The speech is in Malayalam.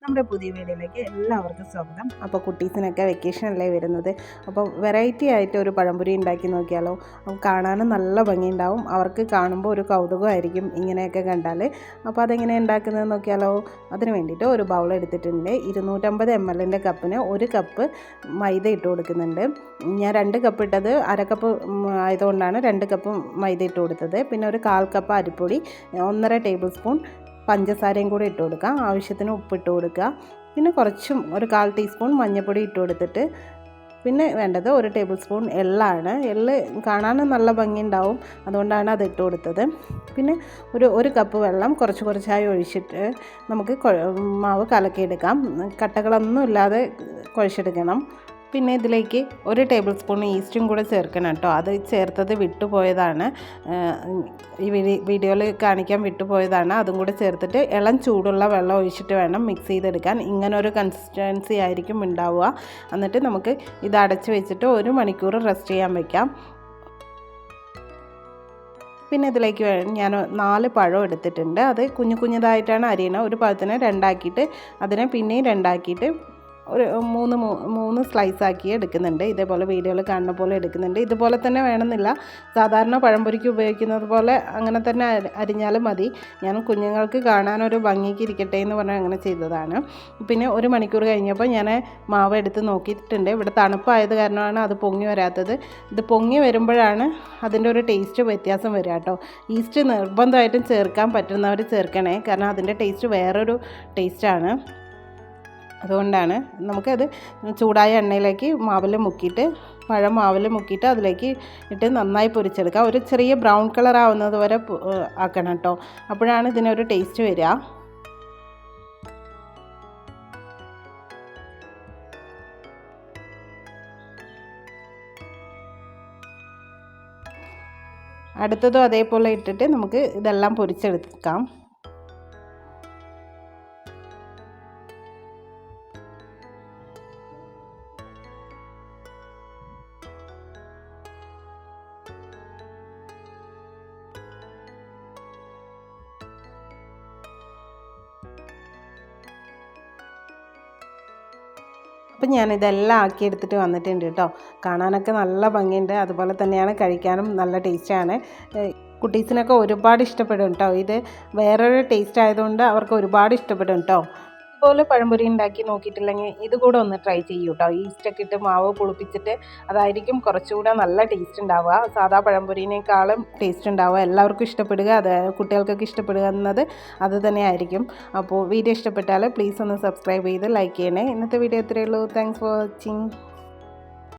നമ്മുടെ പുതിയ വീഡിയോയിലേക്ക് എല്ലാവർക്കും സ്വാഗതം. അപ്പോൾ കുട്ടീസിനൊക്കെ വെക്കേഷനല്ലേ വരുന്നത്, അപ്പോൾ വെറൈറ്റി ആയിട്ട് ഒരു പഴംപൊരി ഉണ്ടാക്കി നോക്കിയാലോ. കാണാനും നല്ല ഭംഗിയുണ്ടാവും, അവർക്ക് കാണുമ്പോൾ ഒരു കൗതുകമായിരിക്കും ഇങ്ങനെയൊക്കെ കണ്ടാൽ. അപ്പോൾ അതെങ്ങനെ ഉണ്ടാക്കുന്നത് നോക്കിയാലോ. അതിന് വേണ്ടിയിട്ട് ഒരു ബൗൾ എടുത്തിട്ടുണ്ട്. 250 ml കപ്പിന് 1 കപ്പ് മൈദ ഇട്ട് കൊടുക്കുന്നുണ്ട്. ഞാൻ 2 കപ്പ് ഇട്ടത്, അര കപ്പ് ആയതുകൊണ്ടാണ് 2 കപ്പ് മൈദ ഇട്ട് കൊടുത്തത്. പിന്നെ ഒരു 1/4 കപ്പ് അരിപ്പൊടി, 1.5 ടേബിൾ സ്പൂൺ പഞ്ചസാരയും കൂടി ഇട്ട് കൊടുക്കുക. ആവശ്യത്തിന് ഉപ്പിട്ട് കൊടുക്കുക. പിന്നെ ഒരു 1/4 ടീസ്പൂൺ മഞ്ഞൾപ്പൊടി ഇട്ട് കൊടുത്തിട്ട്, പിന്നെ വേണ്ടത് 1 ടേബിൾ സ്പൂൺ എള്ളാണ്. എള്ള് കാണാനും നല്ല ഭംഗിയുണ്ടാവും, അതുകൊണ്ടാണ് അത് ഇട്ട് കൊടുത്തത്. പിന്നെ ഒരു കപ്പ് വെള്ളം കുറച്ചായി ഒഴിച്ചിട്ട് നമുക്ക് മാവ് കലക്കിയെടുക്കാം. കട്ടകളൊന്നും ഇല്ലാതെ കുഴച്ചെടുക്കണം. പിന്നെ ഇതിലേക്ക് 1 ടേബിൾ സ്പൂൺ ഈസ്റ്റും കൂടെ ചേർക്കണം കേട്ടോ. അത് ചേർത്തത് വിട്ടുപോയതാണ്, ഈ വീഡിയോയിൽ കാണിക്കാൻ വിട്ടുപോയതാണ്. അതും കൂടെ ചേർത്തിട്ട് ഇളം ചൂടുള്ള വെള്ളം ഒഴിച്ചിട്ട് വേണം മിക്സ് ചെയ്തെടുക്കാൻ. ഇങ്ങനൊരു കൺസിസ്റ്റൻസി ആയിരിക്കും ഉണ്ടാവുക. എന്നിട്ട് നമുക്ക് ഇത് അടച്ച് വെച്ചിട്ട് 1 മണിക്കൂർ റെസ്റ്റ് ചെയ്യാൻ വയ്ക്കാം. പിന്നെ ഇതിലേക്ക് ഞാൻ 4 പഴം എടുത്തിട്ടുണ്ട്. അത് കുഞ്ഞതായിട്ടാണ് അരിയണം. ഒരു പഴത്തിനെ 2 ആക്കിയിട്ട് അതിനെ പിന്നെയും 2 ആക്കിയിട്ട് ഒരു 3 സ്ലൈസ് ആക്കി എടുക്കുന്നുണ്ട്. ഇതേപോലെ വീഡിയോയിൽ കാണുന്ന പോലെ എടുക്കുന്നുണ്ട്. ഇതുപോലെ തന്നെ വേണമെന്നില്ല, സാധാരണ പഴംപൊരിക്ക് ഉപയോഗിക്കുന്നത് പോലെ അങ്ങനെ തന്നെ അരിഞ്ഞാലും മതി. ഞാൻ കുഞ്ഞുങ്ങൾക്ക് കാണാനൊരു ഭംഗിക്ക് ഇരിക്കട്ടെ എന്ന് പറഞ്ഞാൽ അങ്ങനെ ചെയ്തതാണ്. പിന്നെ 1 മണിക്കൂർ കഴിഞ്ഞപ്പോൾ ഞാൻ മാവ് എടുത്ത് നോക്കിയിട്ടുണ്ട്. ഇവിടെ തണുപ്പായത് കാരണമാണ് അത് പൊങ്ങി വരാത്തത്. ഇത് പൊങ്ങി വരുമ്പോഴാണ് അതിൻ്റെ ഒരു ടേസ്റ്റ് വ്യത്യാസം വരിക കേട്ടോ. ഈസ്റ്റ് നിർബന്ധമായിട്ടും ചേർക്കാൻ പറ്റുന്നവർ ചേർക്കണേ, കാരണം അതിൻ്റെ ടേസ്റ്റ് വേറൊരു ടേസ്റ്റാണ്. അതുകൊണ്ടാണ് നമുക്കത് ചൂടായ എണ്ണയിലേക്ക് പഴം മാവിൽ മുക്കിയിട്ട് അതിലേക്ക് ഇട്ട് നന്നായി പൊരിച്ചെടുക്കുക. ഒരു ചെറിയ ബ്രൗൺ കളർ ആവുന്നത് വരെ ആക്കണം കേട്ടോ. അപ്പോഴാണ് ഇതിനൊരു ടേസ്റ്റ് വരിക. അടുത്തതും അതേപോലെ ഇട്ടിട്ട് നമുക്ക് ഇതെല്ലാം പൊരിച്ചെടുക്കാം. അപ്പം ഞാനിതെല്ലാം ആക്കിയെടുത്തിട്ട് വന്നിട്ടുണ്ട് കേട്ടോ. കാണാനൊക്കെ നല്ല ഭംഗിയുണ്ട്, അതുപോലെ തന്നെയാണ് കഴിക്കാനും നല്ല ടേസ്റ്റാണ്. കുട്ടീസിനൊക്കെ ഒരുപാട് ഇഷ്ടപ്പെടും കേട്ടോ. ഇത് വേറൊരു ടേസ്റ്റ് ആയതുകൊണ്ട് അവർക്ക് ഒരുപാട് ഇഷ്ടപ്പെടും കേട്ടോ. ഇതുപോലെ പഴംപൊരി ഉണ്ടാക്കി നോക്കിയിട്ടില്ലെങ്കിൽ ഇതുകൂടെ ഒന്ന് ട്രൈ ചെയ്യൂ കേട്ടോ. ഈസ്റ്റൊക്കെ ഇട്ട് മാവ് പുളിപ്പിച്ചിട്ട്, അതായിരിക്കും കുറച്ചുകൂടെ നല്ല ടേസ്റ്റ് ഉണ്ടാവുക. സാധാ പഴംപൊരിനേക്കാളും ടേസ്റ്റ് ഉണ്ടാവുക. എല്ലാവർക്കും ഇഷ്ടപ്പെടുക, അത് കുട്ടികൾക്കൊക്കെ ഇഷ്ടപ്പെടുക എന്നത് അത് തന്നെയായിരിക്കും. അപ്പോൾ വീഡിയോ ഇഷ്ടപ്പെട്ടാൽ പ്ലീസ് ഒന്ന് സബ്സ്ക്രൈബ് ചെയ്ത് ലൈക്ക് ചെയ്യണേ. ഇന്നത്തെ വീഡിയോ ഇത്രയേ ഉള്ളൂ. Thanks for watching.